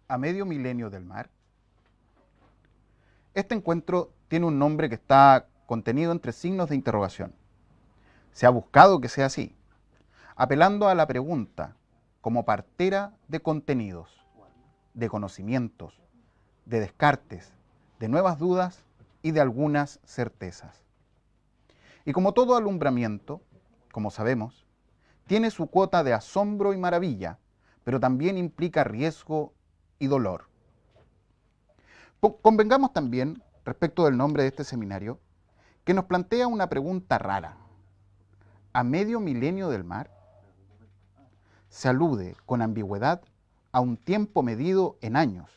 a medio milenio del mar? Este encuentro tiene un nombre que está contenido entre signos de interrogación. Se ha buscado que sea así, apelando a la pregunta como partera de contenidos, de conocimientos, de descartes, de nuevas dudas y de algunas certezas. Y como todo alumbramiento, como sabemos, tiene su cuota de asombro y maravilla, pero también implica riesgo y dolor. Convengamos también, respecto del nombre de este seminario, que nos plantea una pregunta rara. ¿A medio milenio del mar? Se alude con ambigüedad a un tiempo medido en años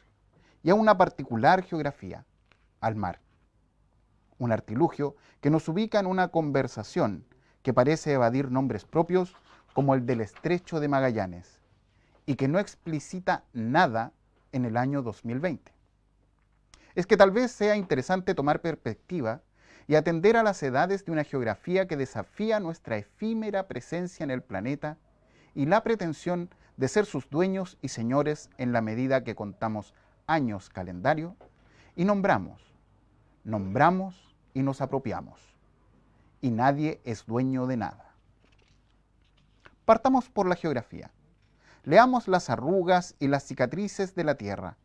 y a una particular geografía, al mar. Un artilugio que nos ubica en una conversación que parece evadir nombres propios como el del Estrecho de Magallanes y que no explicita nada en el año 2020. Es que tal vez sea interesante tomar perspectiva y atender a las edades de una geografía que desafía nuestra efímera presencia en el planeta y la pretensión de ser sus dueños y señores en la medida que contamos años calendario y nombramos y nos apropiamos. Y nadie es dueño de nada. Partamos por la geografía. Leamos las arrugas y las cicatrices de la tierra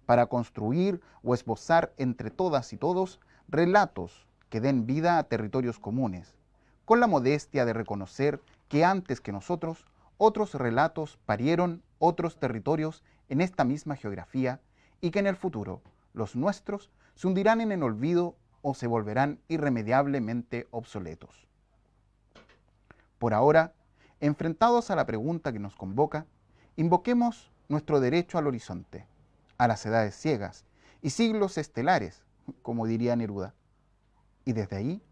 para construir o esbozar entre todas y todos relatos que den vida a territorios comunes, con la modestia de reconocer que antes que nosotros, otros relatos parieron otros territorios en esta misma geografía y que en el futuro los nuestros se hundirán en el olvido o se volverán irremediablemente obsoletos. Por ahora, enfrentados a la pregunta que nos convoca, invoquemos nuestro derecho al horizonte, a las edades ciegas y siglos estelares, como diría Neruda. Y desde ahí,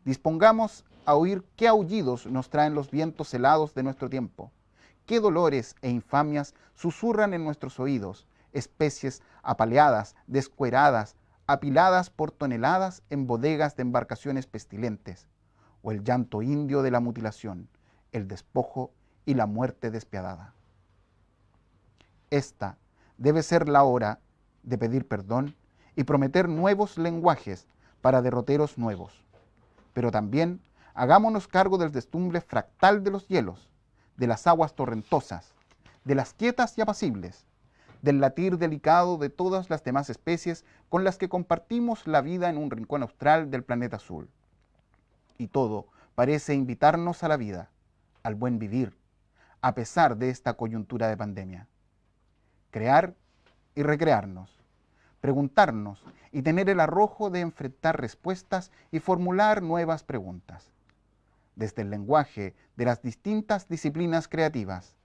dispongamos a oír qué aullidos nos traen los vientos helados de nuestro tiempo, qué dolores e infamias susurran en nuestros oídos, especies apaleadas, descueradas, apiladas por toneladas en bodegas de embarcaciones pestilentes, o el llanto indio de la mutilación, el despojo y la muerte despiadada. Esta debe ser la hora de pedir perdón y prometer nuevos lenguajes para derroteros nuevos. Pero también hagámonos cargo del destumbre fractal de los hielos, de las aguas torrentosas, de las quietas y apacibles, del latir delicado de todas las demás especies con las que compartimos la vida en un rincón austral del planeta azul. Y todo parece invitarnos a la vida, al buen vivir, a pesar de esta coyuntura de pandemia. Crear y recrearnos, preguntarnos y tener el arrojo de enfrentar respuestas y formular nuevas preguntas. Desde el lenguaje de las distintas disciplinas creativas,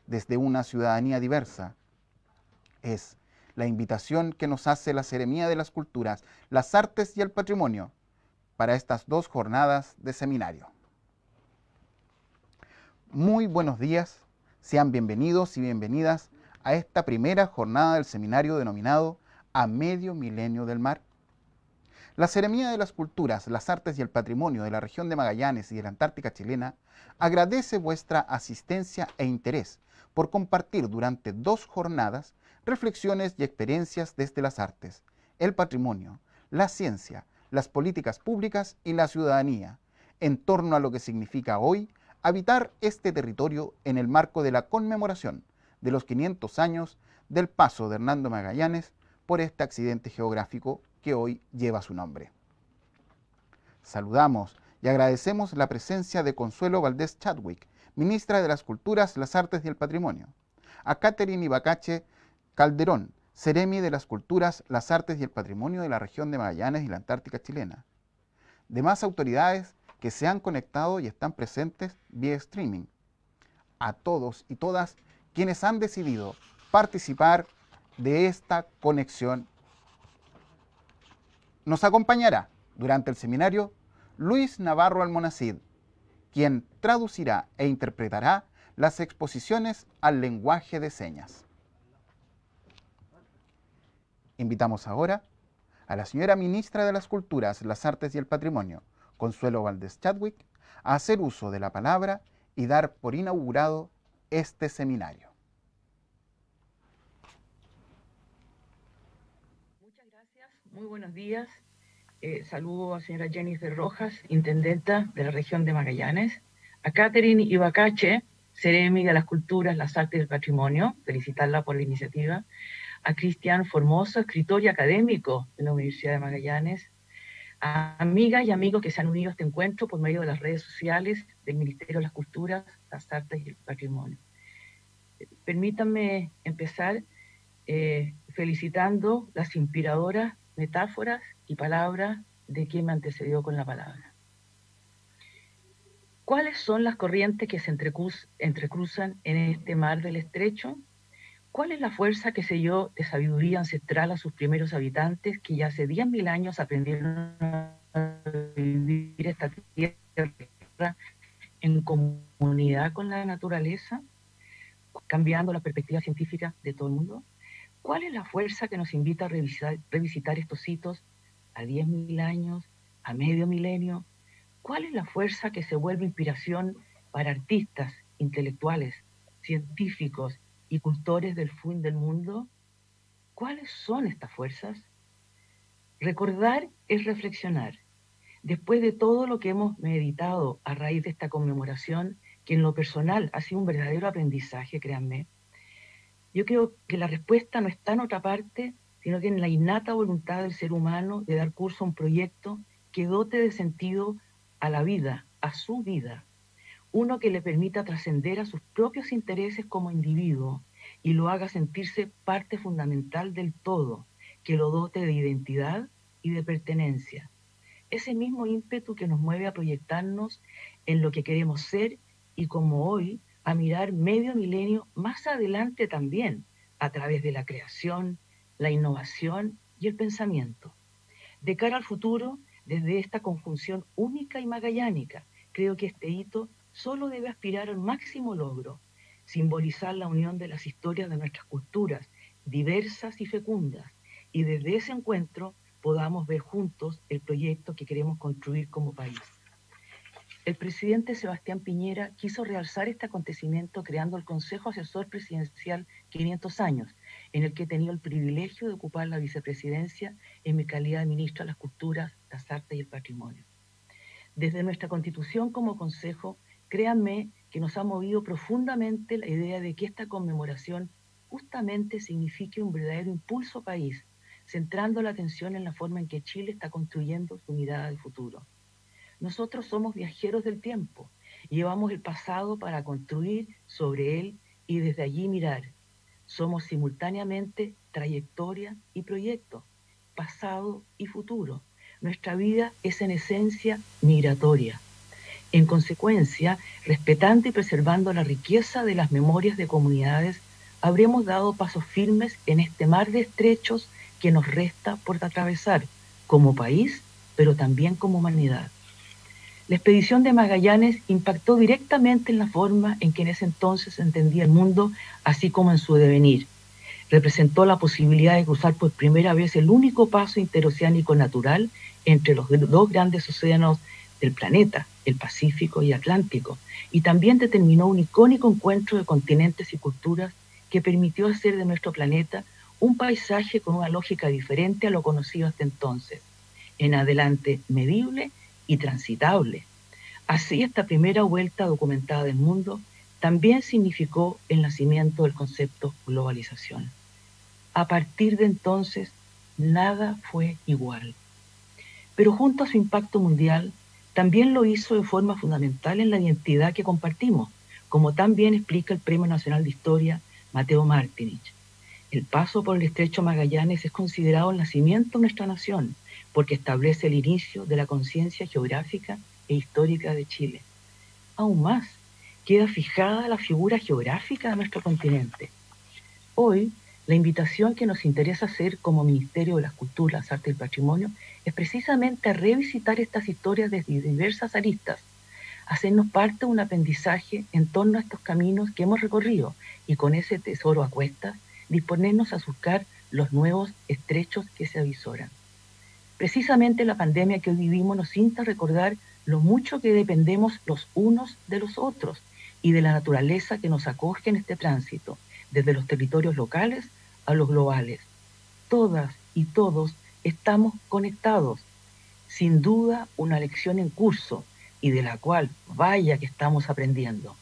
desde una ciudadanía diversa, es la invitación que nos hace la Seremía de las Culturas, las Artes y el Patrimonio para estas 2 jornadas de seminario. Muy buenos días, sean bienvenidos y bienvenidas a esta primera jornada del seminario denominado A Medio Milenio del Mar. La Seremía de las Culturas, las Artes y el Patrimonio de la región de Magallanes y de la Antártica chilena agradece vuestra asistencia e interés por compartir durante 2 jornadas reflexiones y experiencias desde las artes, el patrimonio, la ciencia, las políticas públicas y la ciudadanía, en torno a lo que significa hoy habitar este territorio en el marco de la conmemoración de los 500 años del paso de Hernando Magallanes por este accidente geográfico que hoy lleva su nombre. Saludamos y agradecemos la presencia de Consuelo Valdés Chadwick, ministra de las Culturas, las Artes y el Patrimonio, a Catherine Ibacache Calderón, Seremi de las Culturas, las Artes y el Patrimonio de la región de Magallanes y la Antártica chilena, demás autoridades que se han conectado y están presentes vía streaming, a todos y todas quienes han decidido participar de esta conexión. Nos acompañará durante el seminario Luis Navarro Almonacid, quien traducirá e interpretará las exposiciones al lenguaje de señas. Invitamos ahora a la señora ministra de las Culturas, las Artes y el Patrimonio, Consuelo Valdés Chadwick, a hacer uso de la palabra y dar por inaugurado este seminario. Muchas gracias, muy buenos días. Saludo a señora Jennifer Rojas, intendenta de la región de Magallanes, a Catherine Ibacache, Ceremi de las Culturas, las Artes y el Patrimonio, felicitarla por la iniciativa, a Cristian Formoso, escritor y académico de la Universidad de Magallanes, a amigas y amigos que se han unido a este encuentro por medio de las redes sociales del Ministerio de las Culturas, las Artes y el Patrimonio. Permítanme empezar felicitando las inspiradoras metáforas y palabras de quien me antecedió con la palabra. ¿Cuáles son las corrientes que se entrecruzan en este mar del estrecho? ¿Cuál es la fuerza que selló de sabiduría ancestral a sus primeros habitantes que ya hace 10.000 años aprendieron a vivir esta tierra en comunidad con la naturaleza, cambiando la perspectiva científica de todo el mundo? ¿Cuál es la fuerza que nos invita a revisitar estos hitos a 10.000 años, a medio milenio? ¿Cuál es la fuerza que se vuelve inspiración para artistas, intelectuales, científicos y cultores del fin del mundo? ¿Cuáles son estas fuerzas? Recordar es reflexionar. Después de todo lo que hemos meditado a raíz de esta conmemoración, que en lo personal ha sido un verdadero aprendizaje, créanme, yo creo que la respuesta no está en otra parte, sino que en la innata voluntad del ser humano de dar curso a un proyecto que dote de sentido a la vida, a su vida. Uno que le permita trascender a sus propios intereses como individuo y lo haga sentirse parte fundamental del todo, que lo dote de identidad y de pertenencia. Ese mismo ímpetu que nos mueve a proyectarnos en lo que queremos ser y como hoy, a mirar medio milenio más adelante también, a través de la creación, la innovación y el pensamiento. De cara al futuro, desde esta conjunción única y magallánica, creo que este hito solo debe aspirar al máximo logro, simbolizar la unión de las historias de nuestras culturas, diversas y fecundas, y desde ese encuentro podamos ver juntos el proyecto que queremos construir como país. El presidente Sebastián Piñera quiso realzar este acontecimiento creando el Consejo Asesor Presidencial 500 años, en el que he tenido el privilegio de ocupar la vicepresidencia en mi calidad de ministra de las Culturas, las Artes y el Patrimonio. Desde nuestra constitución como Consejo, créanme que nos ha movido profundamente la idea de que esta conmemoración justamente signifique un verdadero impulso país, centrando la atención en la forma en que Chile está construyendo su mirada de futuro. Nosotros somos viajeros del tiempo, llevamos el pasado para construir sobre él y desde allí mirar. Somos simultáneamente trayectoria y proyecto, pasado y futuro. Nuestra vida es en esencia migratoria. En consecuencia, respetando y preservando la riqueza de las memorias de comunidades, habremos dado pasos firmes en este mar de estrechos que nos resta por atravesar como país, pero también como humanidad. La expedición de Magallanes impactó directamente en la forma en que en ese entonces se entendía el mundo, así como en su devenir. Representó la posibilidad de cruzar por primera vez el único paso interoceánico natural entre los dos grandes océanos del planeta, el Pacífico y Atlántico, y también determinó un icónico encuentro de continentes y culturas que permitió hacer de nuestro planeta un paisaje con una lógica diferente a lo conocido hasta entonces, en adelante medible y transitable. Así, esta primera vuelta documentada del mundo también significó el nacimiento del concepto globalización. A partir de entonces, nada fue igual. Pero junto a su impacto mundial, también lo hizo de forma fundamental en la identidad que compartimos, como también explica el Premio Nacional de Historia Mateo Martinich. El paso por el Estrecho Magallanes es considerado el nacimiento de nuestra nación, porque establece el inicio de la conciencia geográfica e histórica de Chile. Aún más, queda fijada la figura geográfica de nuestro continente. Hoy, la invitación que nos interesa hacer como Ministerio de las Culturas, las Artes y el Patrimonio es precisamente a revisitar estas historias desde diversas aristas, hacernos parte de un aprendizaje en torno a estos caminos que hemos recorrido y con ese tesoro a cuestas, disponernos a buscar los nuevos estrechos que se avisoran. Precisamente la pandemia que hoy vivimos nos insta a recordar lo mucho que dependemos los unos de los otros y de la naturaleza que nos acoge en este tránsito, desde los territorios locales a los globales. Todas y todos estamos conectados. Sin duda, una lección en curso y de la cual vaya que estamos aprendiendo.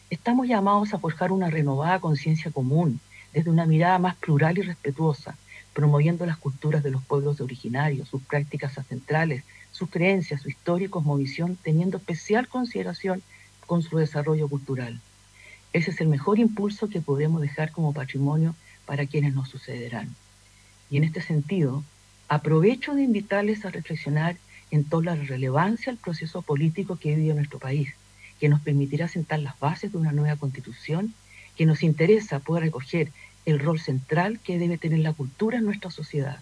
Estamos llamados a forjar una renovada conciencia común desde una mirada más plural y respetuosa, promoviendo las culturas de los pueblos originarios, sus prácticas ancestrales, sus creencias, su historia y cosmovisión, teniendo especial consideración con su desarrollo cultural. Ese es el mejor impulso que podemos dejar como patrimonio para quienes nos sucederán. Y en este sentido, aprovecho de invitarles a reflexionar en toda la relevancia del proceso político que vive nuestro país, que nos permitirá sentar las bases de una nueva constitución, que nos interesa poder recoger el rol central que debe tener la cultura en nuestra sociedad.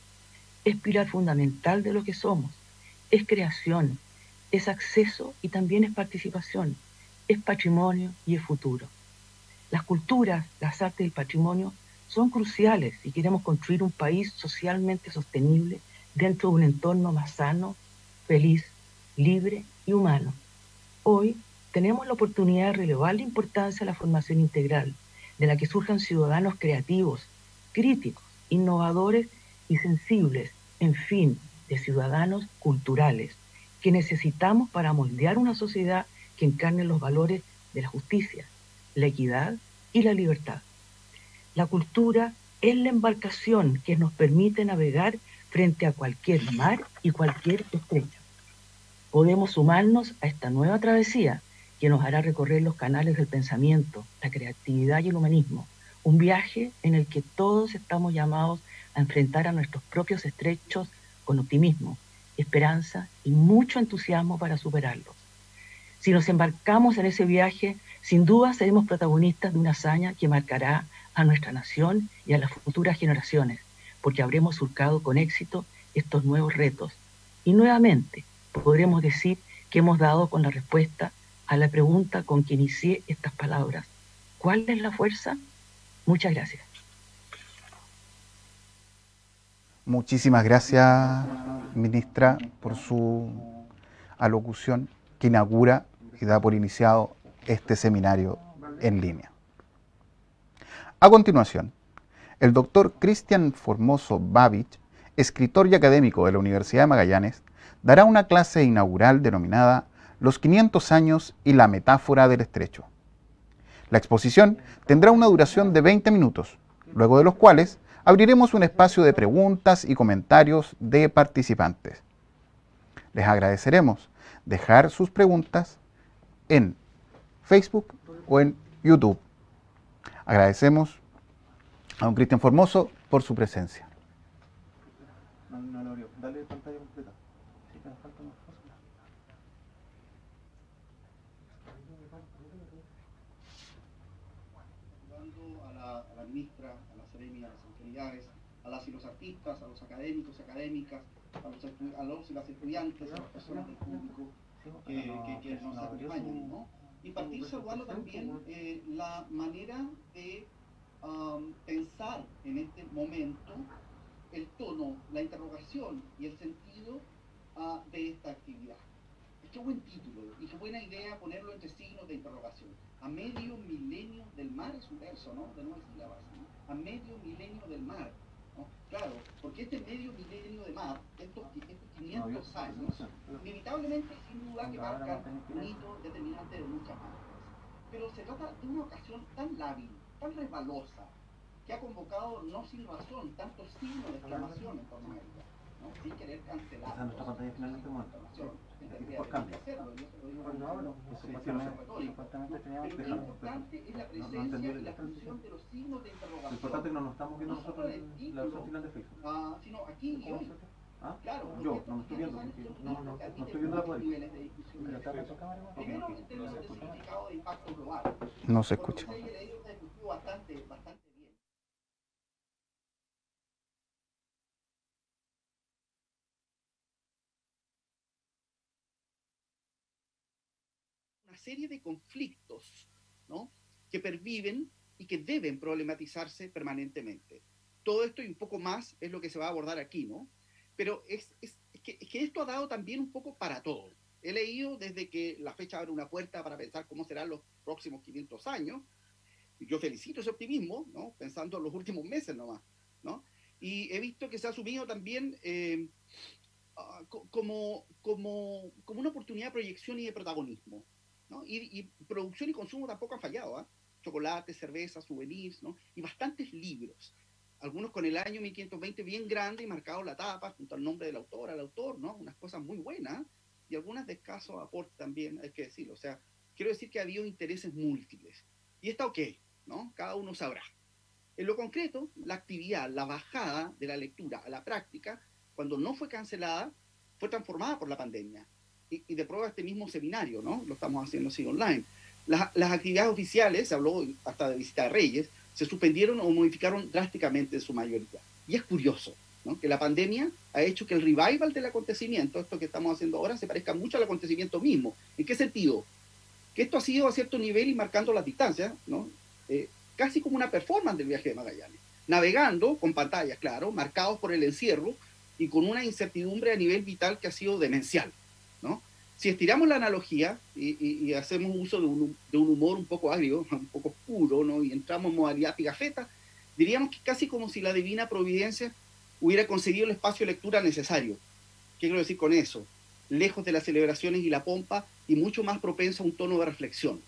Es pilar fundamental de lo que somos, es creación, es acceso y también es participación, es patrimonio y es futuro. Las culturas, las artes y el patrimonio son cruciales si queremos construir un país socialmente sostenible dentro de un entorno más sano, feliz, libre y humano. Hoy tenemos la oportunidad de relevar la importancia de la formación integral, de la que surjan ciudadanos creativos, críticos, innovadores y sensibles, en fin, de ciudadanos culturales, que necesitamos para moldear una sociedad que encarne los valores de la justicia, la equidad y la libertad. La cultura es la embarcación que nos permite navegar frente a cualquier mar y cualquier estrecho. Podemos sumarnos a esta nueva travesía que nos hará recorrer los canales del pensamiento, la creatividad y el humanismo, un viaje en el que todos estamos llamados a enfrentar a nuestros propios estrechos con optimismo, esperanza y mucho entusiasmo para superarlos. Si nos embarcamos en ese viaje, sin duda seremos protagonistas de una hazaña que marcará a nuestra nación y a las futuras generaciones, porque habremos surcado con éxito estos nuevos retos. Y nuevamente podremos decir que hemos dado con la respuesta a la pregunta con que inicié estas palabras. ¿Cuál es la fuerza? Muchas gracias. Muchísimas gracias, ministra, por su alocución que inaugura y da por iniciado este seminario en línea. A continuación, el doctor Cristian Formoso Babich, escritor y académico de la Universidad de Magallanes, dará una clase inaugural denominada Los 500 años y la metáfora del estrecho. La exposición tendrá una duración de 20 minutos, luego de los cuales abriremos un espacio de preguntas y comentarios de participantes. Les agradeceremos dejar sus preguntas en Facebook o en YouTube. Agradecemos a don Cristian Formoso por su presencia. Dale pantalla completa. Sí, que nos falta más cosas. A la ministra, a la seremia, a las autoridades, a las y los artistas, a los académicos, académicas, a los y las estudiantes, a las personas del público que nos acompañan, ¿no? Y partir saludando también la manera de pensar en este momento el tono, la interrogación y el sentido de esta actividad. Qué buen título y qué buena idea ponerlo entre signos de interrogación. A medio milenio del mar es un verso, ¿no? De 9 sílabas, ¿no? A medio milenio del mar, ¿no? Claro, porque este medio milenio de mar, estos 500 años, inevitablemente, sin duda, que marcan un hito determinante de muchas maneras. Pero se trata de una ocasión tan lábil, tan resbalosa, que ha convocado, no sin razón, tantos signos de exclamación en torno a ella, ¿no? Sin querer cancelar. Esa es nuestra pantalla final en este momento. Por cambio. Pero lo importante es la presencia y la función de los signos de interrogación. Lo importante es que no nos estamos viendo nosotros en la versión final de Facebook. Sino aquí y hoy. Claro, yo no me estoy viendo, no estoy viendo la cuadrilla. Primero, en términos de significado de impacto global. No se escucha. Bastante bien. Una serie de conflictos, ¿no?, que perviven y que deben problematizarse permanentemente. Todo esto y un poco más es lo que se va a abordar aquí, ¿no? Pero es que esto ha dado también un poco para todo. He leído desde que la fecha abre una puerta para pensar cómo serán los próximos 500 años. Yo felicito ese optimismo, ¿no?, pensando en los últimos meses nomás, ¿no? y he visto que se ha asumido también como una oportunidad de proyección y de protagonismo, ¿no? Y producción y consumo tampoco han fallado, ¿eh? Chocolate, cerveza, souvenirs, ¿no? Y bastantes libros, algunos con el año 1520 bien grande y marcado la tapa junto al nombre del autor, al autor, ¿no? Unas cosas muy buenas y algunas de escaso aporte también, hay que decirlo. O sea, quiero decir que ha habido intereses múltiples. Y está ok, ¿no? Cada uno sabrá. En lo concreto, la actividad, la bajada de la lectura a la práctica, cuando no fue cancelada, fue transformada por la pandemia. Y de prueba este mismo seminario, ¿no? Lo estamos haciendo así online. Las actividades oficiales, se habló hasta de visita de Reyes, se suspendieron o modificaron drásticamente en su mayoría. Y es curioso, ¿no? Que la pandemia ha hecho que el revival del acontecimiento, esto que estamos haciendo ahora, se parezca mucho al acontecimiento mismo. ¿En qué sentido? Que esto ha sido a cierto nivel y marcando las distancias, ¿no? Casi como una performance del viaje de Magallanes, navegando con pantallas, claro, marcados por el encierro y con una incertidumbre a nivel vital que ha sido demencial, ¿no? Si estiramos la analogía y hacemos uso de un humor un poco agrio, un poco oscuro, ¿no? Y entramos en modalidad pigafetta, diríamos que casi como si la divina providencia hubiera concedido el espacio de lectura necesario. ¿Qué quiero decir con eso? Lejos de las celebraciones y la pompa y mucho más propenso a un tono de reflexión.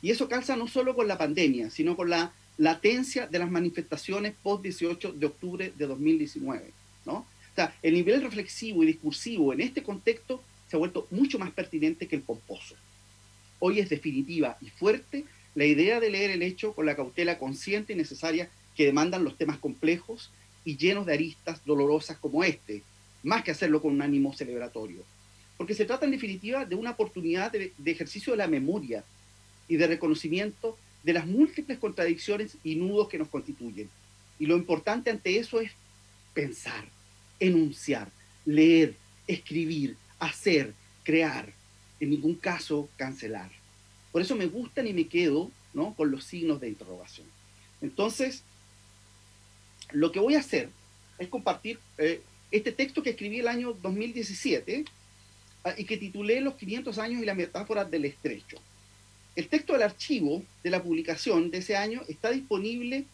Y eso calza no solo con la pandemia, sino con la latencia de las manifestaciones post-18 de octubre de 2019, ¿no? O sea, el nivel reflexivo y discursivo en este contexto se ha vuelto mucho más pertinente que el pomposo. Hoy es definitiva y fuerte la idea de leer el hecho con la cautela consciente y necesaria que demandan los temas complejos y llenos de aristas dolorosas como este, más que hacerlo con un ánimo celebratorio. Porque se trata en definitiva de una oportunidad de ejercicio de la memoria y de reconocimiento de las múltiples contradicciones y nudos que nos constituyen. Y lo importante ante eso es pensar, enunciar, leer, escribir, hacer, crear, en ningún caso cancelar. Por eso me gustan y me quedo, ¿no?, con los signos de interrogación. Entonces, lo que voy a hacer es compartir este texto que escribí el año 2017 y que titulé Los 500 años y las metáforas del estrecho. El texto del archivo de la publicación de ese año está disponible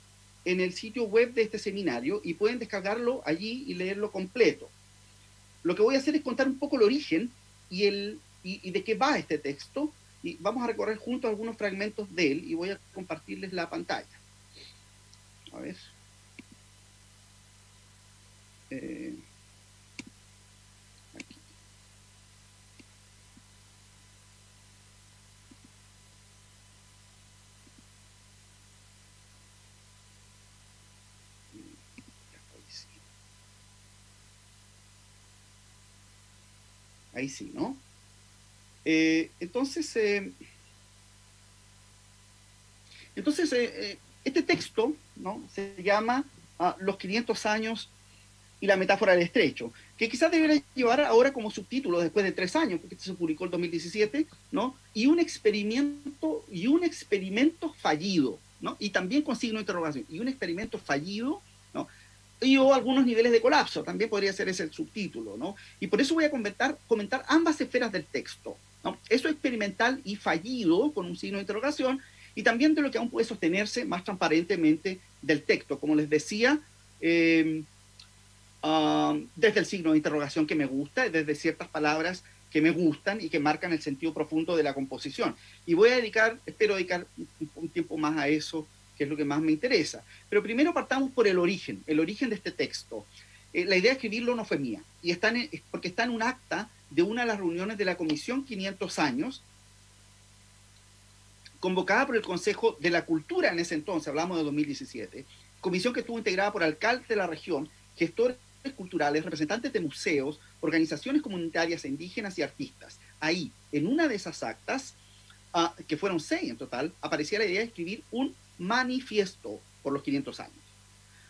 en el sitio web de este seminario y pueden descargarlo allí y leerlo completo. Lo que voy a hacer es contar un poco el origen y de qué va este texto, y vamos a recorrer juntos algunos fragmentos de él y voy a compartirles la pantalla. A ver. Aquí. Ahí sí, ¿no? Entonces, este texto, ¿no?, se llama Los 500 años y la metáfora del estrecho, que quizás debería llevar ahora como subtítulo después de 3 años, porque se publicó en 2017, ¿no? Y un experimento fallido, ¿no? Y también con signo de interrogación, y un experimento fallido, ¿no? Y o algunos niveles de colapso, también podría ser ese el subtítulo, ¿no? Y por eso voy a comentar ambas esferas del texto, ¿no? Eso experimental y fallido, con un signo de interrogación, y también de lo que aún puede sostenerse más transparentemente del texto, como les decía, desde el signo de interrogación que me gusta, desde ciertas palabras que me gustan y que marcan el sentido profundo de la composición. Y voy a espero dedicar un tiempo más a eso, que es lo que más me interesa. Pero primero partamos por el origen de este texto. La idea de escribirlo no fue mía, y porque está en un acta de una de las reuniones de la Comisión 500 años, convocada por el Consejo de la Cultura en ese entonces, hablamos de 2017, comisión que estuvo integrada por alcaldes de la región, gestores culturales, representantes de museos, organizaciones comunitarias indígenas y artistas. Ahí, en una de esas actas, que fueron 6 en total, aparecía la idea de escribir un manifiesto por los 500 años.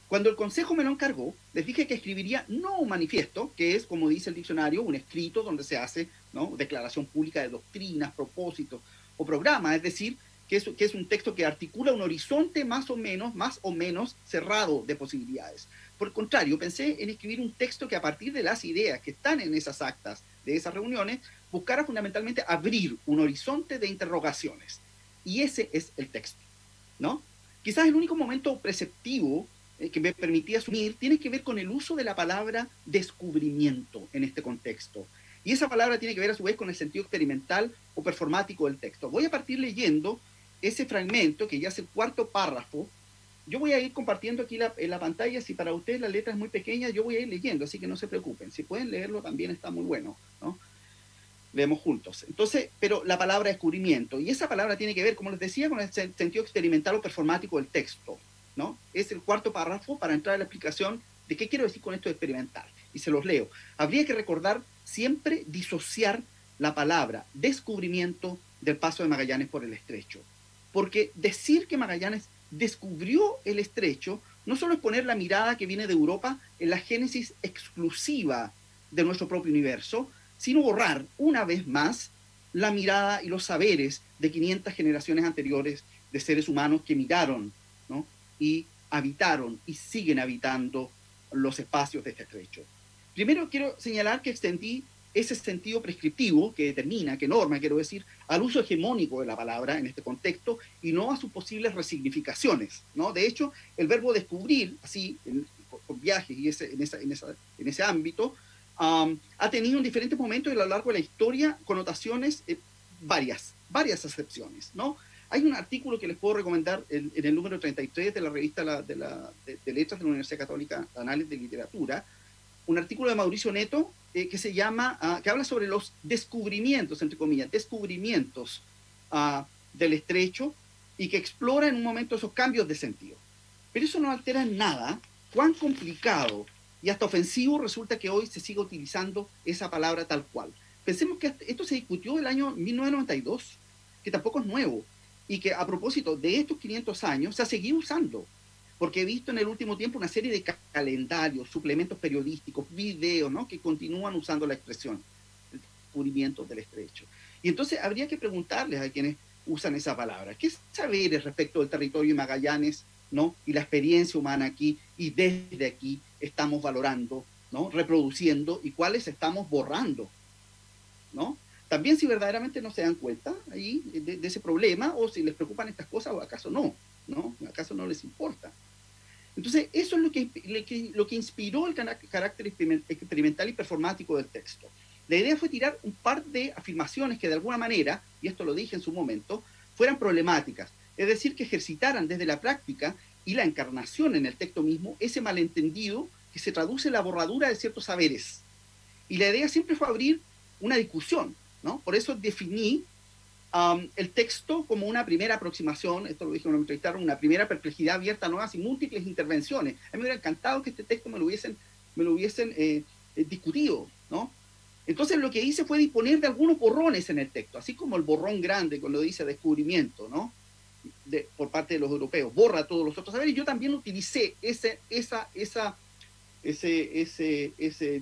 Cuando el Consejo me lo encargó, les dije que escribiría no un manifiesto, que es, como dice el diccionario, un escrito donde se hace, ¿no?, declaración pública de doctrinas, propósitos o programas, es decir, que es un texto que articula un horizonte más o menos cerrado de posibilidades. Por el contrario, pensé en escribir un texto que a partir de las ideas que están en esas actas de esas reuniones, buscara fundamentalmente abrir un horizonte de interrogaciones. Y ese es el texto, ¿no? Quizás el único momento preceptivo que me permitía asumir, tiene que ver con el uso de la palabra descubrimiento en este contexto. Y esa palabra tiene que ver a su vez con el sentido experimental o performático del texto. Voy a partir leyendo ese fragmento, que ya es el cuarto párrafo. Yo voy a ir compartiendo aquí en la pantalla. Si para ustedes la letra es muy pequeña, yo voy a ir leyendo, así que no se preocupen. Si pueden leerlo también está muy bueno, ¿no? Leemos juntos. Entonces, pero la palabra descubrimiento, y esa palabra tiene que ver, como les decía, con el sentido experimental o performático del texto, ¿no? Es el cuarto párrafo para entrar a la explicación de qué quiero decir con esto de experimental. Y se los leo. Habría que recordar siempre disociar la palabra descubrimiento del paso de Magallanes por el estrecho. Porque decir que Magallanes descubrió el estrecho no solo es poner la mirada que viene de Europa en la génesis exclusiva de nuestro propio universo, sino borrar una vez más la mirada y los saberes de 500 generaciones anteriores de seres humanos que miraron, ¿no? Y habitaron y siguen habitando los espacios de este estrecho. Primero quiero señalar que extendí ese sentido prescriptivo que determina, que norma, quiero decir, al uso hegemónico de la palabra en este contexto y no a sus posibles resignificaciones, ¿no? De hecho, el verbo descubrir, así, con viajes y en ese ámbito, ha tenido en diferentes momentos a lo largo de la historia connotaciones varias acepciones, ¿no? Hay un artículo que les puedo recomendar en el número 33 de la revista de Letras de la Universidad Católica, Análisis de Literatura, un artículo de Mauricio Neto que se llama, que habla sobre los descubrimientos, entre comillas, descubrimientos del estrecho, y que explora en un momento esos cambios de sentido. Pero eso no altera en nada cuán complicado y hasta ofensivo resulta que hoy se siga utilizando esa palabra tal cual. Pensemos que esto se discutió el año 1992, que tampoco es nuevo, y que a propósito de estos 500 años se ha seguido usando, porque he visto en el último tiempo una serie de calendarios, suplementos periodísticos, videos, ¿no?, que continúan usando la expresión, el descubrimiento del estrecho. Y entonces habría que preguntarles a quienes usan esa palabra, ¿qué saberes respecto del territorio de Magallanes, ¿no?, y la experiencia humana aquí, y desde aquí estamos valorando, ¿no?, reproduciendo, y cuáles estamos borrando, ¿no? También si verdaderamente no se dan cuenta ahí de ese problema, o si les preocupan estas cosas, o acaso no, ¿no? ¿Acaso no les importa? Entonces, eso es lo que inspiró el carácter experimental y performático del texto. La idea fue tirar un par de afirmaciones que de alguna manera, y esto lo dije en su momento, fueran problemáticas, es decir, que ejercitaran desde la práctica y la encarnación en el texto mismo ese malentendido que se traduce en la borradura de ciertos saberes. Y la idea siempre fue abrir una discusión, ¿no? Por eso definí el texto como una primera aproximación, esto lo dije cuando me entrevistaron, una primera perplejidad abierta a nuevas y múltiples intervenciones. A mí me hubiera encantado que este texto me lo hubiesen discutido, ¿no? Entonces lo que hice fue disponer de algunos borrones en el texto, así como el borrón grande, cuando dice descubrimiento, ¿no?, por parte de los europeos, borra todos los otros saberes. Yo también utilicé ese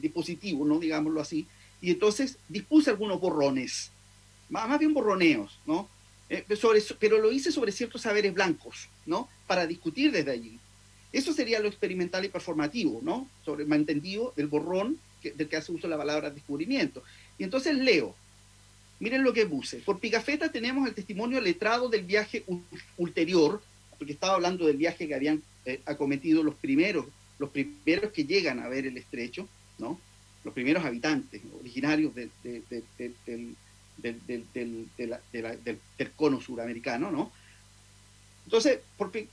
dispositivo, ¿no?, digámoslo así, y entonces dispuse algunos borrones, más bien borroneos, ¿no? Pero lo hice sobre ciertos saberes blancos, ¿no?, para discutir desde allí. Eso sería lo experimental y performativo, ¿no?, sobre el malentendido del borrón del que hace uso la palabra descubrimiento. Y entonces leo, miren lo que puse. Por Pigafetta tenemos el testimonio letrado del viaje ulterior, porque estaba hablando del viaje que habían acometido los primeros que llegan a ver el estrecho, ¿no?, los primeros habitantes originarios del cono suramericano, ¿no? Entonces,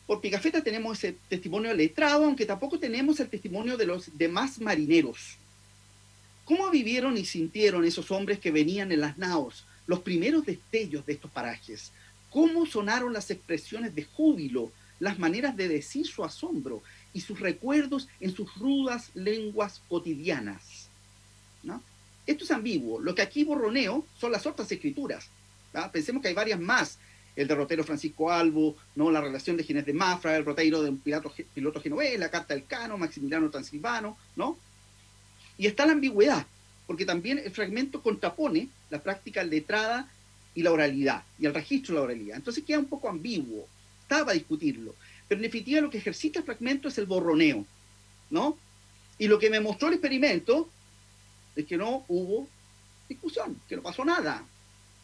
por Pigafetta tenemos ese testimonio letrado, aunque tampoco tenemos el testimonio de los demás marineros. ¿Cómo vivieron y sintieron esos hombres que venían en las naos los primeros destellos de estos parajes? ¿Cómo sonaron las expresiones de júbilo, las maneras de decir su asombro y sus recuerdos en sus rudas lenguas cotidianas, ¿no? Esto es ambiguo. Lo que aquí borroneo son las otras escrituras, ¿no? Pensemos que hay varias más. El derrotero Francisco Albo, ¿no?, la relación de Ginés de Mafra, el roteiro de un piloto genovés, la carta del Cano, Maximiliano Transilvano, ¿no? Y está la ambigüedad, porque también el fragmento contrapone la práctica letrada y la oralidad, y el registro de la oralidad. Entonces queda un poco ambiguo. Estaba para discutirlo. Pero en definitiva lo que ejercita el fragmento es el borroneo, ¿no? Y lo que me mostró el experimento es que no hubo discusión, que no pasó nada,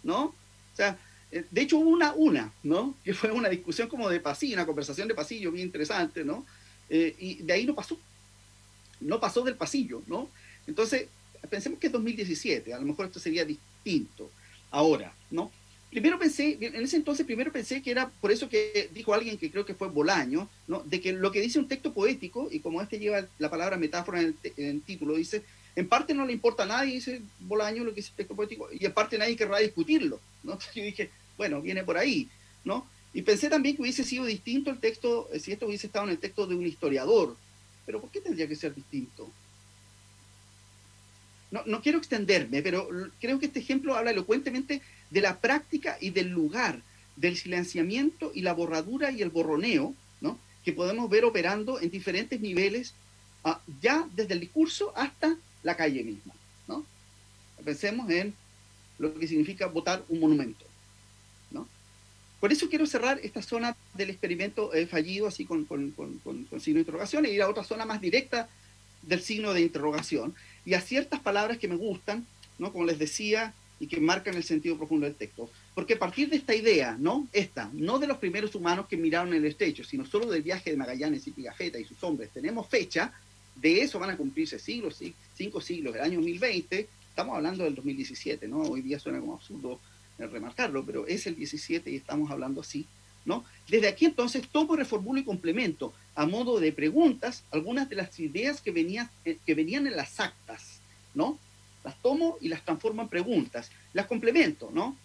¿no? O sea, de hecho hubo una, ¿no?, que fue una discusión como de pasillo, una conversación de pasillo bien interesante, ¿no?, y de ahí no pasó del pasillo, ¿no? Entonces, pensemos que es 2017, a lo mejor esto sería distinto ahora, ¿no? Primero pensé que era por eso que dijo alguien que creo que fue Bolaño, ¿no? De que lo que dice un texto poético, y como este lleva la palabra metáfora en el título, dice, en parte no le importa a nadie, dice Bolaño, lo que dice el texto poético, y en parte nadie querrá discutirlo, ¿no? Entonces yo dije, bueno, viene por ahí, ¿no? Y pensé también que hubiese sido distinto el texto, si esto hubiese estado en el texto de un historiador, pero ¿por qué tendría que ser distinto? No quiero extenderme, pero creo que este ejemplo habla elocuentemente de la práctica y del lugar, del silenciamiento y la borradura y el borroneo, ¿no? Que podemos ver operando en diferentes niveles, ya desde el discurso hasta la calle misma, ¿no? Pensemos en lo que significa botar un monumento, ¿no? Por eso quiero cerrar esta zona del experimento fallido, así con signo de interrogación, e ir a otra zona más directa del signo de interrogación, y a ciertas palabras que me gustan, ¿no? Como les decía, y que marcan el sentido profundo del texto. Porque a partir de esta idea, no de los primeros humanos que miraron el estrecho, sino solo del viaje de Magallanes y Pigafetta y sus hombres, tenemos fecha, de eso van a cumplirse siglos, 5 siglos, el año 2020, estamos hablando del 2017, ¿no? Hoy día suena como absurdo remarcarlo, pero es el 17 y estamos hablando así, ¿no? Desde aquí entonces tomo, reformulo y complemento a modo de preguntas algunas de las ideas que venían en las actas, ¿no? Las tomo y las transformo en preguntas, las complemento, ¿no?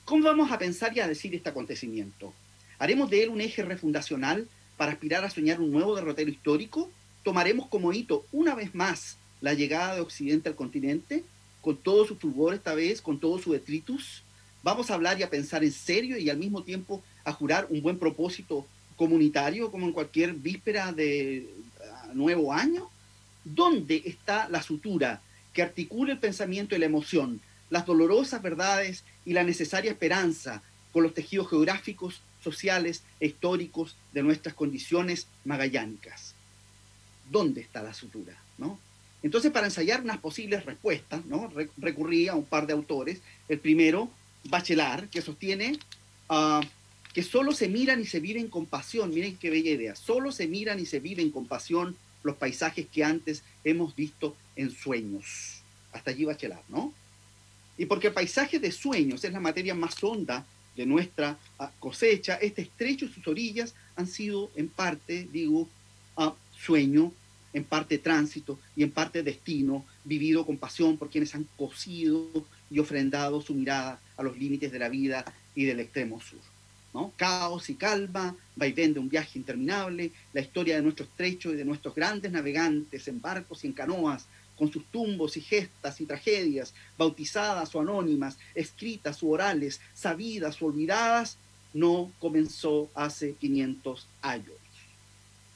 ¿Cómo vamos a pensar y a decir este acontecimiento? ¿Haremos de él un eje refundacional para aspirar a soñar un nuevo derrotero histórico? ¿Tomaremos como hito una vez más la llegada de Occidente al continente, con todo su fulgor esta vez, con todo su detritus? ¿Vamos a hablar y a pensar en serio y al mismo tiempo a jurar un buen propósito comunitario como en cualquier víspera de nuevo año? ¿Dónde está la sutura que articula el pensamiento y la emoción, las dolorosas verdades y la necesaria esperanza con los tejidos geográficos, sociales e históricos de nuestras condiciones magallánicas? ¿Dónde está la sutura, no? Entonces, para ensayar unas posibles respuestas, ¿no? Recurrí a un par de autores. El primero, Bachelard, que sostiene que solo se miran y se viven con pasión. Miren qué bella idea. Solo se miran y se viven con pasión los paisajes que antes hemos visto en sueños. Hasta allí Bachelard, ¿no? Y porque el paisaje de sueños es la materia más honda de nuestra cosecha, este estrecho y sus orillas han sido en parte, sueño, en parte tránsito y en parte destino, vivido con pasión por quienes han cosido y ofrendado su mirada a los límites de la vida y del extremo sur, ¿no? Caos y calma, vaivén de un viaje interminable, la historia de nuestro estrecho y de nuestros grandes navegantes en barcos y en canoas, con sus tumbos y gestas y tragedias, bautizadas o anónimas, escritas o orales, sabidas o olvidadas, no comenzó hace 500 años.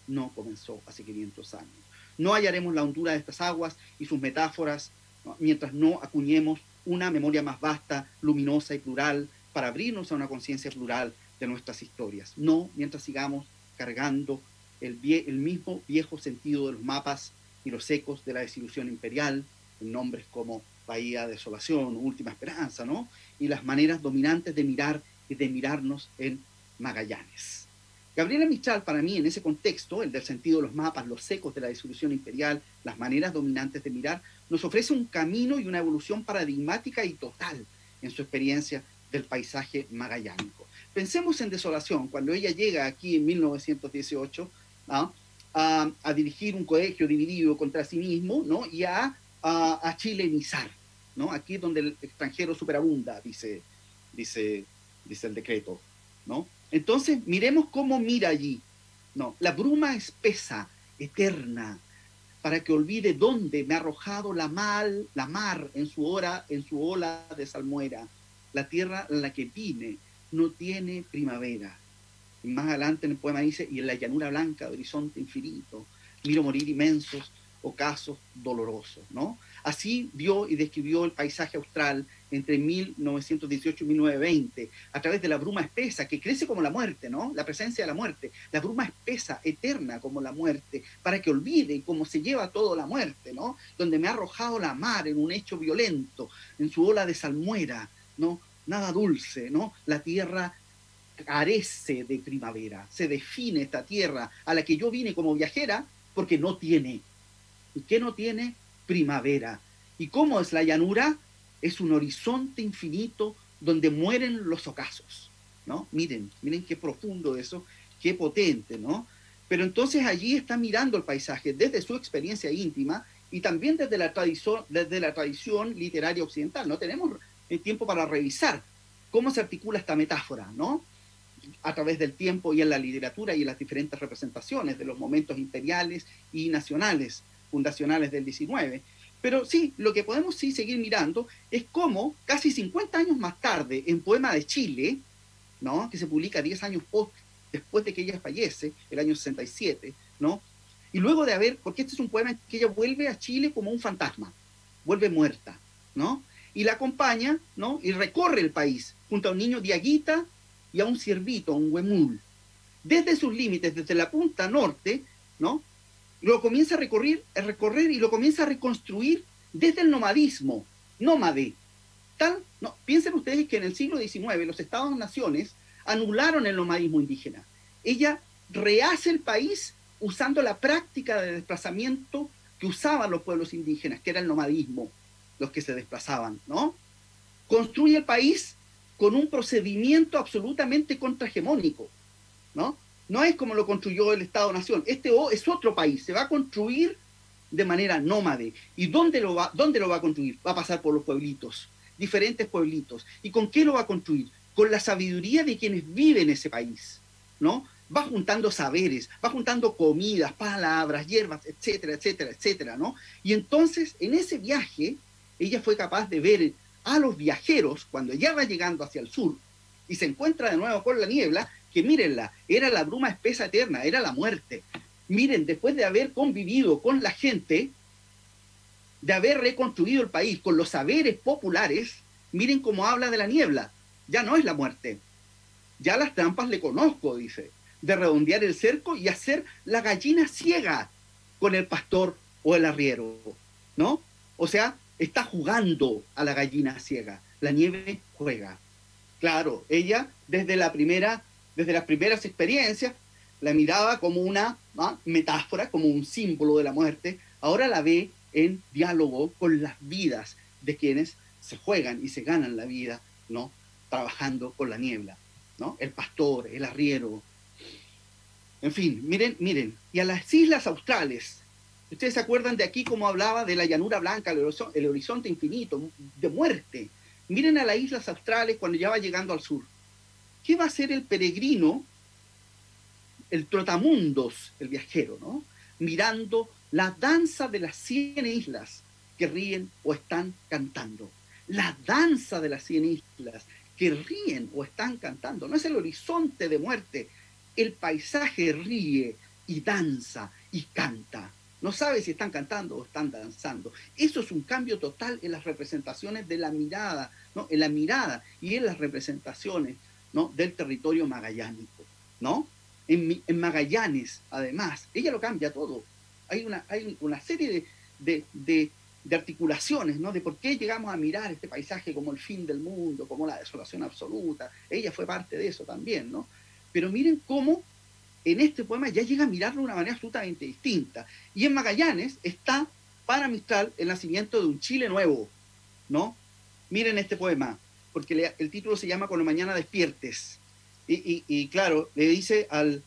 No comenzó hace 500 años. No hallaremos la hondura de estas aguas y sus metáforas, ¿no? Mientras no acuñemos una memoria más vasta, luminosa y plural para abrirnos a una conciencia plural de nuestras historias. No mientras sigamos cargando el mismo viejo sentido de los mapas y los ecos de la desilusión imperial, en nombres como Bahía, Desolación, Última Esperanza, ¿no? Y las maneras dominantes de mirar y de mirarnos en Magallanes. Gabriela Mistral, para mí, en ese contexto, el del sentido de los mapas, los ecos de la disolución imperial, las maneras dominantes de mirar, nos ofrece un camino y una evolución paradigmática y total en su experiencia del paisaje magallánico. Pensemos en Desolación, cuando ella llega aquí en 1918 a dirigir un colegio dividido contra sí mismo, ¿no? Y a chilenizar, ¿no? Aquí es donde el extranjero superabunda, dice el decreto, ¿no? Entonces, miremos cómo mira allí, ¿no? La bruma espesa, eterna, para que olvide dónde me ha arrojado la mar en su ola de salmuera. La tierra en la que vine no tiene primavera. Y más adelante en el poema dice, y en la llanura blanca de horizonte infinito, miro morir inmensos ocasos dolorosos, ¿no? Así vio y describió el paisaje austral entre 1918 y 1920, a través de la bruma espesa que crece como la muerte, ¿no? La presencia de la muerte, la bruma espesa, eterna como la muerte, para que olvide cómo se lleva todo la muerte, ¿no? Donde me ha arrojado la mar en un hecho violento, en su ola de salmuera, ¿no? Nada dulce, ¿no? La tierra carece de primavera. Se define esta tierra a la que yo vine como viajera porque no tiene. ¿Y qué no tiene? Primavera. ¿Y cómo es la llanura? Es un horizonte infinito donde mueren los ocasos, ¿no? Miren qué profundo eso, qué potente, ¿no? Pero entonces allí está mirando el paisaje desde su experiencia íntima y también desde la tradición literaria occidental. No tenemos tiempo para revisar cómo se articula esta metáfora, ¿no? A través del tiempo y en la literatura y en las diferentes representaciones de los momentos imperiales y nacionales, fundacionales del 19. Pero sí, lo que podemos sí seguir mirando es cómo casi 50 años más tarde, en Poema de Chile, ¿no? Que se publica 10 años después de que ella fallece, el año 67, ¿no? Y luego de haber, porque este es un poema en que ella vuelve a Chile como un fantasma, vuelve muerta, ¿no? Y la acompaña, ¿no? Y recorre el país junto a un niño diaguita y a un ciervito, un huemul. Desde sus límites, desde la punta norte, ¿no? Lo comienza a recorrer y lo comienza a reconstruir desde el nomadismo, nómade. No, piensen ustedes que en el siglo XIX los Estados-naciones anularon el nomadismo indígena. Ella rehace el país usando la práctica de desplazamiento que usaban los pueblos indígenas, que era el nomadismo, los que se desplazaban, ¿no? Construye el país con un procedimiento absolutamente contrahegemónico, ¿no? No es como lo construyó el Estado-Nación. Este es otro país, se va a construir de manera nómade. ¿Y dónde lo va a construir? Va a pasar por los pueblitos, diferentes pueblitos. ¿Y con qué lo va a construir? Con la sabiduría de quienes viven en ese país, ¿no? Va juntando saberes, va juntando comidas, palabras, hierbas, etcétera, etcétera, etcétera, ¿no? Y entonces, en ese viaje, ella fue capaz de ver a los viajeros, cuando ya va llegando hacia el sur, y se encuentra de nuevo con la niebla, que mírenla, era la bruma espesa eterna, era la muerte. Miren, después de haber convivido con la gente, de haber reconstruido el país con los saberes populares, miren cómo habla de la niebla. Ya no es la muerte. Ya las trampas le conozco, dice. De redondear el cerco y hacer la gallina ciega con el pastor o el arriero, ¿no? O sea, está jugando a la gallina ciega. La nieve juega. Claro, ella desde las primeras experiencias la miraba como una metáfora, como un símbolo de la muerte. Ahora la ve en diálogo con las vidas de quienes se juegan y se ganan la vida, ¿no? Trabajando con la niebla, ¿no? El pastor, el arriero. En fin, miren. Y a las islas australes, ustedes se acuerdan de aquí como hablaba de la llanura blanca, el horizonte infinito, de muerte. Miren a las islas australes cuando ya va llegando al sur. ¿Qué va a hacer el peregrino, el trotamundos, el viajero, ¿no? Mirando la danza de las 100 islas que ríen o están cantando. La danza de las 100 islas que ríen o están cantando. No es el horizonte de muerte. El paisaje ríe y danza y canta. No sabe si están cantando o están danzando. Eso es un cambio total en las representaciones de la mirada, ¿no? En la mirada y en las representaciones, ¿no? Del territorio magallánico, ¿no? En Magallanes, además, ella lo cambia todo. Hay una serie de articulaciones, ¿no? De por qué llegamos a mirar este paisaje como el fin del mundo, como la desolación absoluta. Ella fue parte de eso también, ¿no? Pero miren cómo en este poema ya llega a mirarlo de una manera absolutamente distinta. Y en Magallanes está para Mistral el nacimiento de un Chile nuevo, ¿no? Miren este poema, porque el título se llama Cuando mañana despiertes. Y claro, le dice al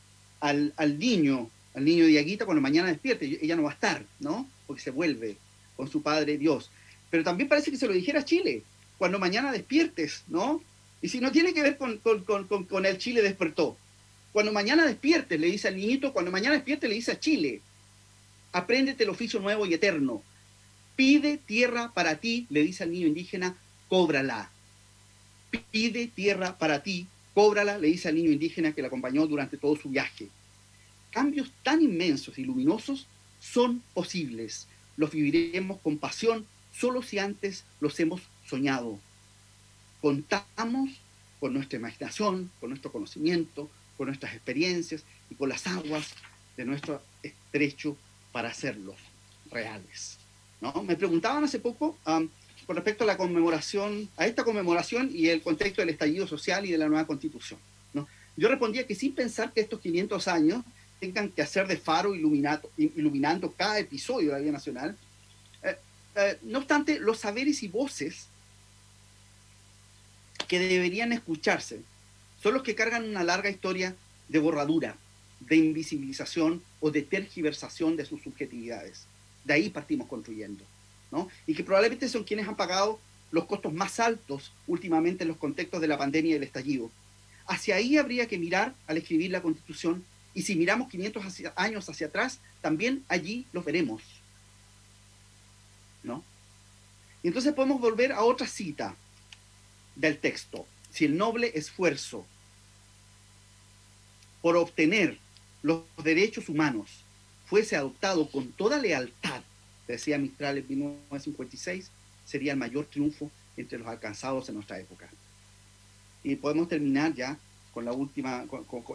niño Diaguita, cuando mañana despierte, ella no va a estar, ¿no? Porque se vuelve con su padre Dios. Pero también parece que se lo dijera a Chile, cuando mañana despiertes, ¿no? Y si no tiene que ver con el Chile despertó. Cuando mañana despiertes, le dice al niñito, cuando mañana despiertes, le dice a Chile, apréndete el oficio nuevo y eterno. Pide tierra para ti, le dice al niño indígena, cóbrala. Pide tierra para ti, cóbrala, le dice al niño indígena que la acompañó durante todo su viaje. Cambios tan inmensos y luminosos son posibles. Los viviremos con pasión solo si antes los hemos soñado. Contamos con nuestra imaginación, con nuestro conocimiento, con nuestras experiencias y con las aguas de nuestro estrecho para hacerlos reales, ¿no? Me preguntaban hace poco con respecto a esta conmemoración y el contexto del estallido social y de la nueva Constitución, ¿no? Yo respondía que sin pensar que estos 500 años tengan que hacer de faro iluminando cada episodio de la vida nacional. No obstante, los saberes y voces que deberían escucharse son los que cargan una larga historia de borradura, de invisibilización o de tergiversación de sus subjetividades. De ahí partimos construyendo, ¿no? Y que probablemente son quienes han pagado los costos más altos últimamente en los contextos de la pandemia y el estallido. Hacia ahí habría que mirar al escribir la Constitución, y si miramos 500 años hacia atrás, también allí los veremos, ¿no? Y entonces podemos volver a otra cita del texto. Si el noble esfuerzo por obtener los derechos humanos fuese adoptado con toda lealtad, decía Mistral en 1956, sería el mayor triunfo entre los alcanzados en nuestra época. Y podemos terminar ya con la última,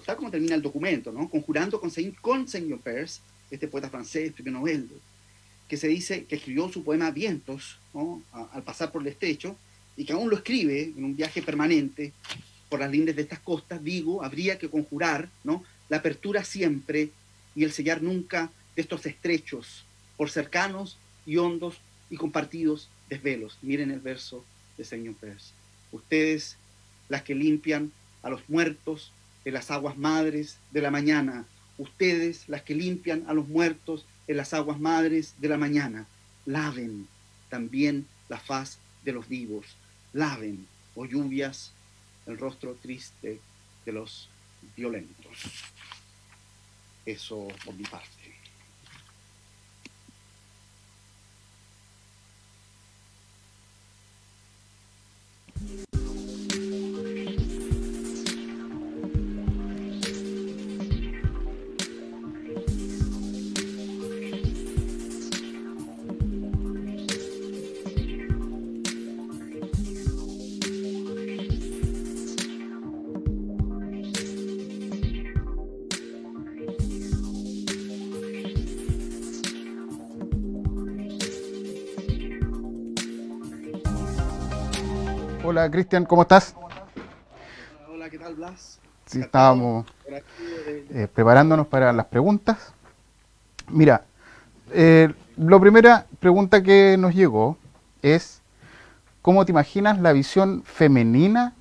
tal como termina el documento, ¿no? Conjurando con Señor Peirce, este poeta francés, premio Nobel, que se dice que escribió su poema Vientos, ¿no? Al pasar por el estrecho, y que aún lo escribe en un viaje permanente por las lindes de estas costas. Digo, habría que conjurar, ¿no?, la apertura siempre y el sellar nunca de estos estrechos, por cercanos y hondos y compartidos desvelos. Miren el verso de Señor Peirce. Ustedes, las que limpian a los muertos en las aguas madres de la mañana. Ustedes, las que limpian a los muertos en las aguas madres de la mañana. Laven también la faz de los vivos. Laven, oh lluvias, el rostro triste de los violentos. Eso por mi parte. Hola Cristian, ¿cómo estás? Hola, ¿qué tal, Blas? Sí, estábamos preparándonos para las preguntas. Mira, la primera pregunta que nos llegó es: ¿cómo te imaginas la visión femenina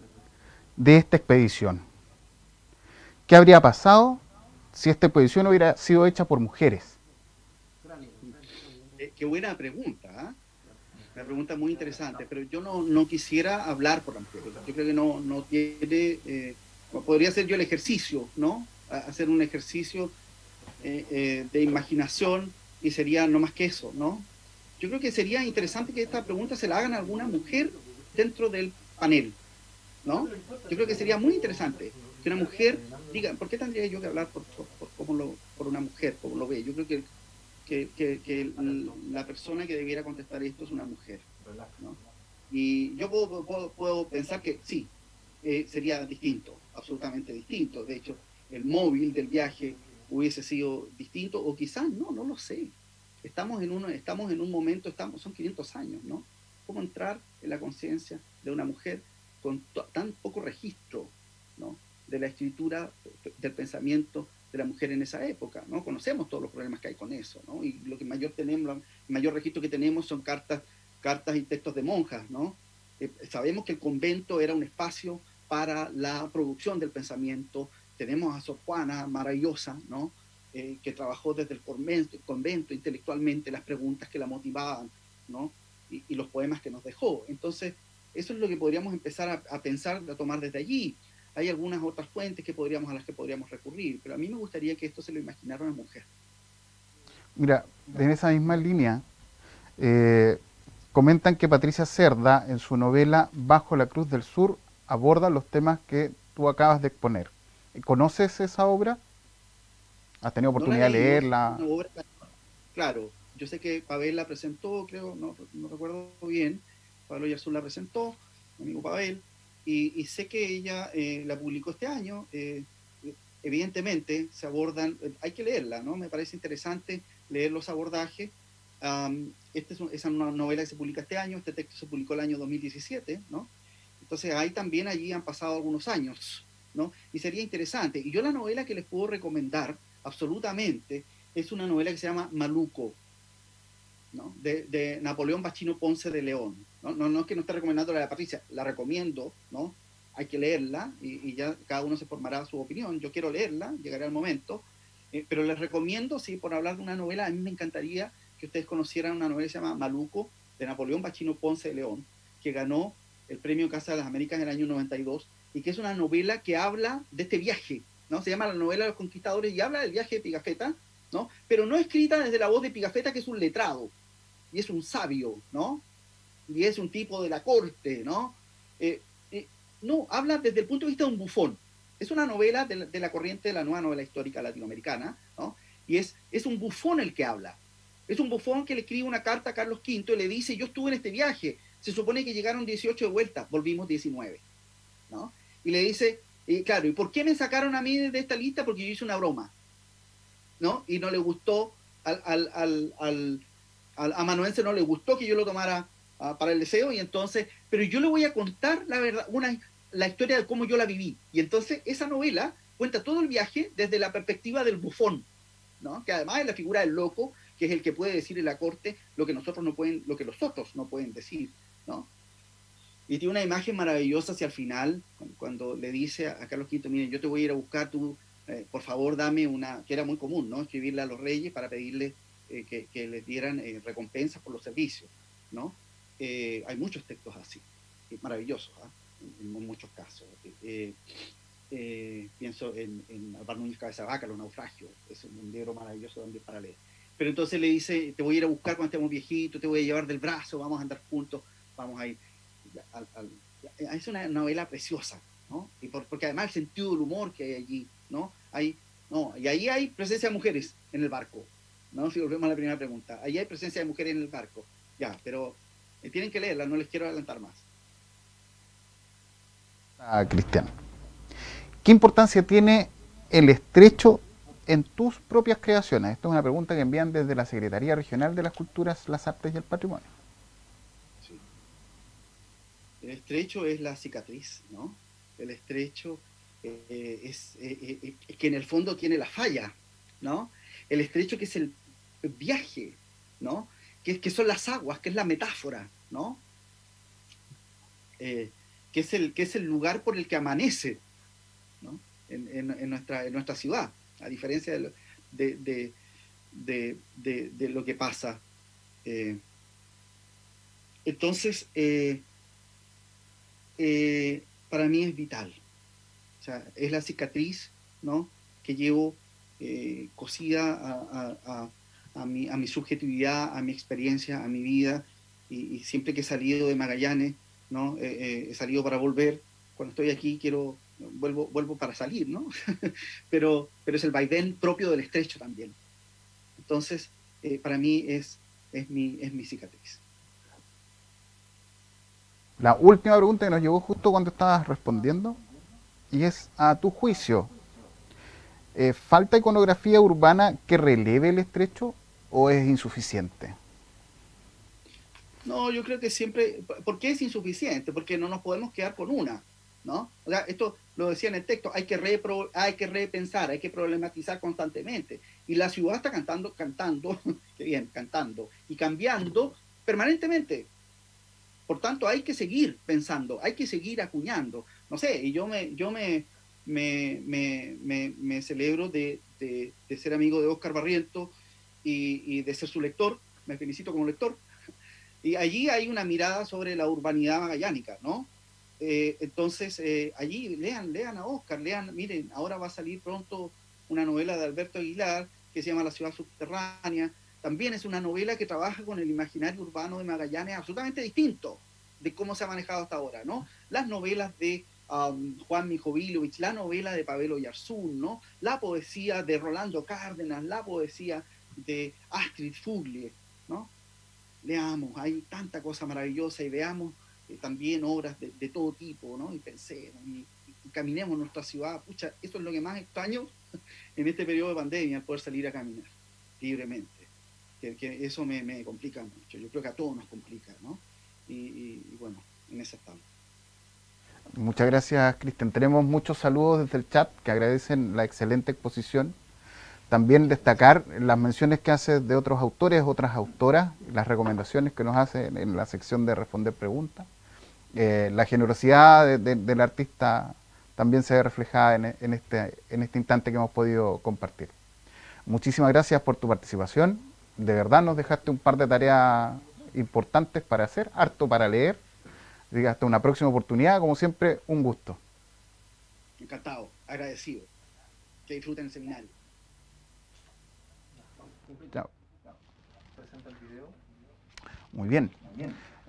de esta expedición? ¿Qué habría pasado si esta expedición hubiera sido hecha por mujeres? Qué buena pregunta, ¿eh? Una pregunta muy interesante, pero yo no quisiera hablar por la mujer. Yo creo que no tiene... podría ser yo el ejercicio, ¿no? Hacer un ejercicio de imaginación, y sería no más que eso, ¿no? Yo creo que sería interesante que esta pregunta se la hagan a alguna mujer dentro del panel, ¿no? Yo creo que sería muy interesante que una mujer diga, ¿por qué tendría yo que hablar por una mujer, como lo ve? Yo creo que la persona que debiera contestar esto es una mujer, ¿no? Y yo puedo pensar que sí, sería distinto, absolutamente distinto. De hecho, el móvil del viaje hubiese sido distinto, o quizás no lo sé. Estamos en un momento, son 500 años, ¿no? ¿Cómo entrar en la conciencia de una mujer con tan poco registro, ¿no?, de la escritura, del pensamiento de la mujer en esa época, ¿no? Conocemos todos los problemas que hay con eso, ¿no? Y lo que el mayor registro que tenemos son cartas y textos de monjas, ¿no? Sabemos que el convento era un espacio para la producción del pensamiento. Tenemos a Sor Juana, maravillosa, ¿no?, que trabajó desde el convento intelectualmente, las preguntas que la motivaban, ¿no?, y los poemas que nos dejó. Entonces, eso es lo que podríamos empezar a pensar, a tomar desde allí. Hay algunas otras fuentes a las que podríamos recurrir, pero a mí me gustaría que esto se lo imaginara una mujer. Mira, en esa misma línea, comentan que Patricia Cerda, en su novela Bajo la Cruz del Sur, aborda los temas que tú acabas de exponer. ¿Conoces esa obra? ¿Has tenido oportunidad de leerla? Claro, yo sé que Pavel la presentó, creo, no recuerdo bien, Pablo Yarzún la presentó, mi amigo Pavel, y sé que ella la publicó este año. Evidentemente se abordan, hay que leerla, ¿no? Me parece interesante leer los abordajes. Esta es una novela que se publica este año, este texto se publicó el año 2017, ¿no? Entonces allí han pasado algunos años, ¿no? Y sería interesante. Y yo la novela que les puedo recomendar absolutamente es una novela que se llama Maluco, ¿no? De Napoleón Bachino Ponce de León. No es que no esté recomendando la de Patricia, la recomiendo, ¿no? Hay que leerla y ya cada uno se formará su opinión. Yo quiero leerla, llegará el momento, pero les recomiendo, sí, por hablar de una novela, a mí me encantaría que ustedes conocieran una novela que se llama Maluco, de Napoleón Bachino Ponce de León, que ganó el premio Casa de las Américas en el año 92, y que es una novela que habla de este viaje, ¿no? Se llama la novela de los conquistadores y habla del viaje de Pigafetta, ¿no? Pero no escrita desde la voz de Pigafetta, que es un letrado, y es un sabio, ¿no? Y es un tipo de la corte, ¿no? No, habla desde el punto de vista de un bufón. Es una novela de la corriente de la nueva novela histórica latinoamericana, ¿no? Y es un bufón el que habla. Es un bufón que le escribe una carta a Carlos V y le dice, yo estuve en este viaje, se supone que llegaron 18 de vuelta, volvimos 19, ¿no? Y le dice, claro, ¿y por qué me sacaron a mí de esta lista? Porque yo hice una broma, ¿no? Y no le gustó a Manuense, no le gustó que yo lo tomara para el deseo, y entonces, pero yo le voy a contar la verdad, la historia de cómo yo la viví. Y entonces esa novela cuenta todo el viaje desde la perspectiva del bufón, ¿no? Que además es la figura del loco, que es el que puede decir en la corte lo que nosotros no pueden, lo que los otros no pueden decir, ¿no? Y tiene una imagen maravillosa hacia el final, cuando le dice a Carlos V, miren, yo te voy a ir a buscar, tú, por favor, dame una, que era muy común, ¿no? Escribirle a los reyes para pedirle que les dieran recompensas por los servicios, ¿no? Hay muchos textos así, maravillosos, en muchos casos. Pienso en Álvaro Núñez Cabeza de Vaca, Los naufragios, es un libro maravilloso también para leer. Pero entonces le dice, te voy a ir a buscar cuando estemos viejitos, te voy a llevar del brazo, vamos a andar juntos, vamos a ir. Es una novela preciosa, ¿no? Y porque además el sentido del humor que hay allí, ¿no? Y ahí hay presencia de mujeres en el barco, ¿no? Si volvemos a la primera pregunta, ahí hay presencia de mujeres en el barco, ya, pero tienen que leerla, no les quiero adelantar más. Cristian, ¿qué importancia tiene el estrecho en tus propias creaciones? Esta es una pregunta que envían desde la Secretaría Regional de las Culturas, las Artes y el Patrimonio. Sí. El estrecho es la cicatriz, ¿no? El estrecho es que en el fondo tiene la falla, ¿no? El estrecho que es el viaje, ¿no? Que son las aguas, que es la metáfora, ¿no? Que es el lugar por el que amanece, ¿no? en nuestra ciudad, a diferencia de lo que pasa. Entonces, para mí es vital. O sea, es la cicatriz, ¿no? Que llevo cosida a mi subjetividad, a mi experiencia, a mi vida, y siempre que he salido de Magallanes, ¿no? He salido para volver. Cuando estoy aquí vuelvo para salir, ¿no? pero es el vaivén propio del estrecho también. Entonces, para mí es mi cicatriz. La última pregunta que nos llegó justo cuando estabas respondiendo, y es, a tu juicio, ¿falta iconografía urbana que releve el estrecho o es insuficiente? No, yo creo que siempre, ¿por qué es insuficiente? Porque no nos podemos quedar con una, ¿no? O sea, esto lo decía en el texto, hay que repensar, hay que problematizar constantemente. Y la ciudad está cantando, qué bien, cantando, y cambiando permanentemente. Por tanto, hay que seguir pensando, hay que seguir acuñando. No sé, y yo me celebro de ser amigo de Óscar Barrientos y de ser su lector, me felicito como lector. Y allí hay una mirada sobre la urbanidad magallánica, ¿no? Entonces, allí lean a Óscar, miren, ahora va a salir pronto una novela de Alberto Aguilar que se llama La ciudad subterránea. También es una novela que trabaja con el imaginario urbano de Magallanes absolutamente distinto de cómo se ha manejado hasta ahora, ¿no? Las novelas de Juan Mijovilovich, la novela de Pavel Oyarzún, ¿no? La poesía de Rolando Cárdenas, la poesía de Astrid Fuglie, ¿no? Leamos, hay tanta cosa maravillosa, y veamos también obras de todo tipo, ¿no? Y pensemos, y caminemos en nuestra ciudad. Pucha, eso es lo que más extraño en este periodo de pandemia, poder salir a caminar libremente. Que eso me complica mucho. Yo creo que a todos nos complica, ¿no? Y bueno, en eso estamos. Muchas gracias, Cristian. Tenemos muchos saludos desde el chat que agradecen la excelente exposición. También destacar las menciones que hace de otros autores, otras autoras, las recomendaciones que nos hace en la sección de responder preguntas. La generosidad del artista también se ve reflejada en este instante que hemos podido compartir. Muchísimas gracias por tu participación. De verdad nos dejaste un par de tareas importantes para hacer, harto para leer. Así que hasta una próxima oportunidad, como siempre, un gusto. Encantado, agradecido. Que disfruten el seminario. Chao. Muy bien.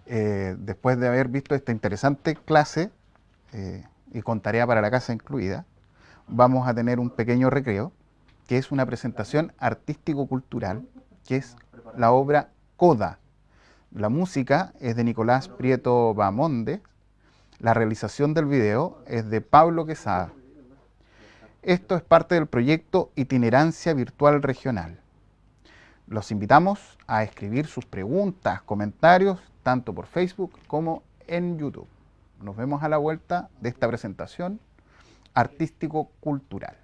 Después de haber visto esta interesante clase y con tarea para la casa incluida, vamos a tener un pequeño recreo, que es una presentación artístico-cultural, que es la obra Coda. La música es de Nicolás Prieto Bamonde, la realización del video es de Pablo Quesada. Esto es parte del proyecto Itinerancia Virtual Regional. Los invitamos a escribir sus preguntas, comentarios, tanto por Facebook como en YouTube. Nos vemos a la vuelta de esta presentación artístico-cultural.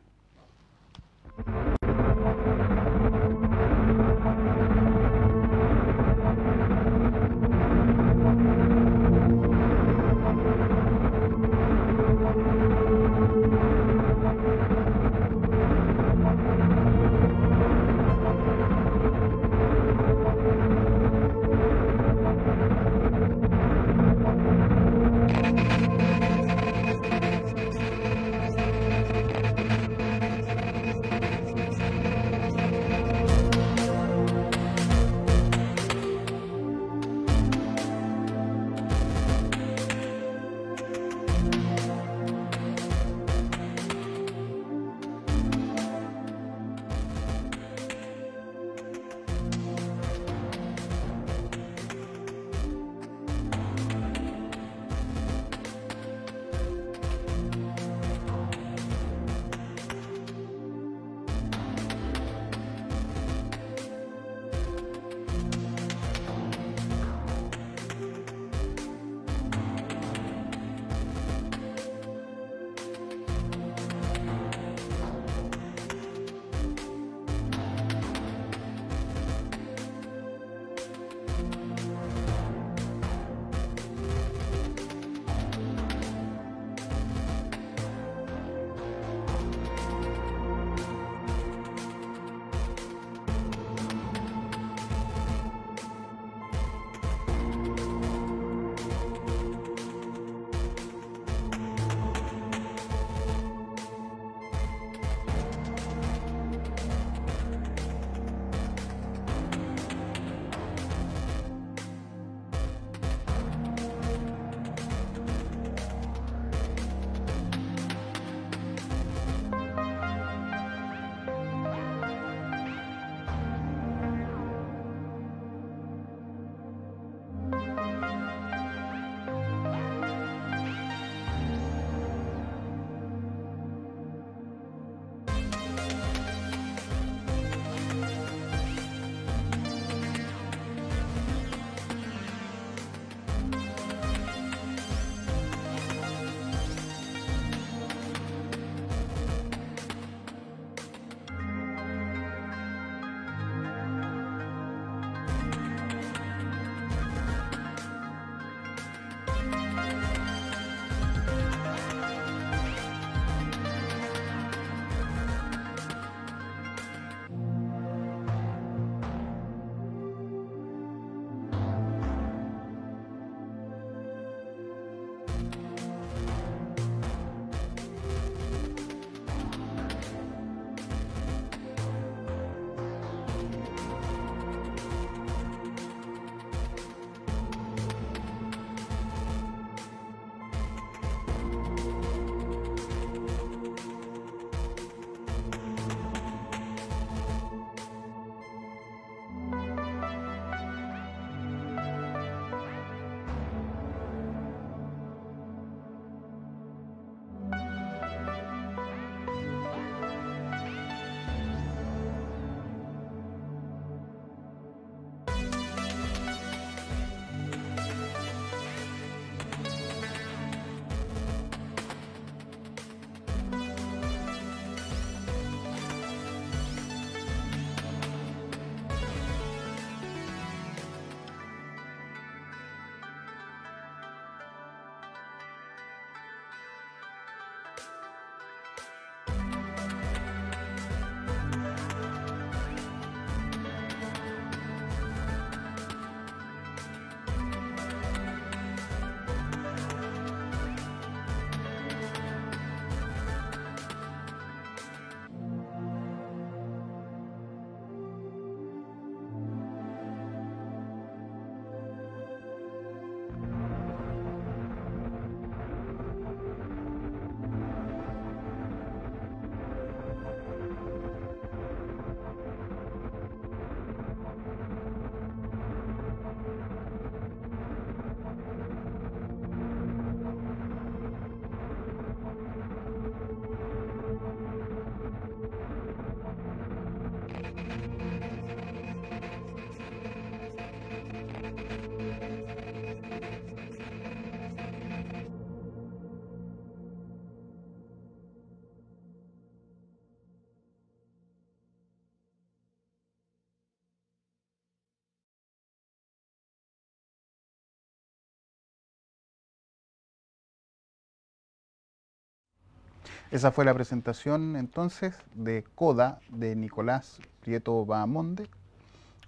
Esa fue la presentación entonces de Coda de Nicolás Prieto Bahamonde,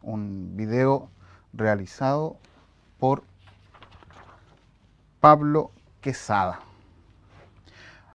un video realizado por Pablo Quesada.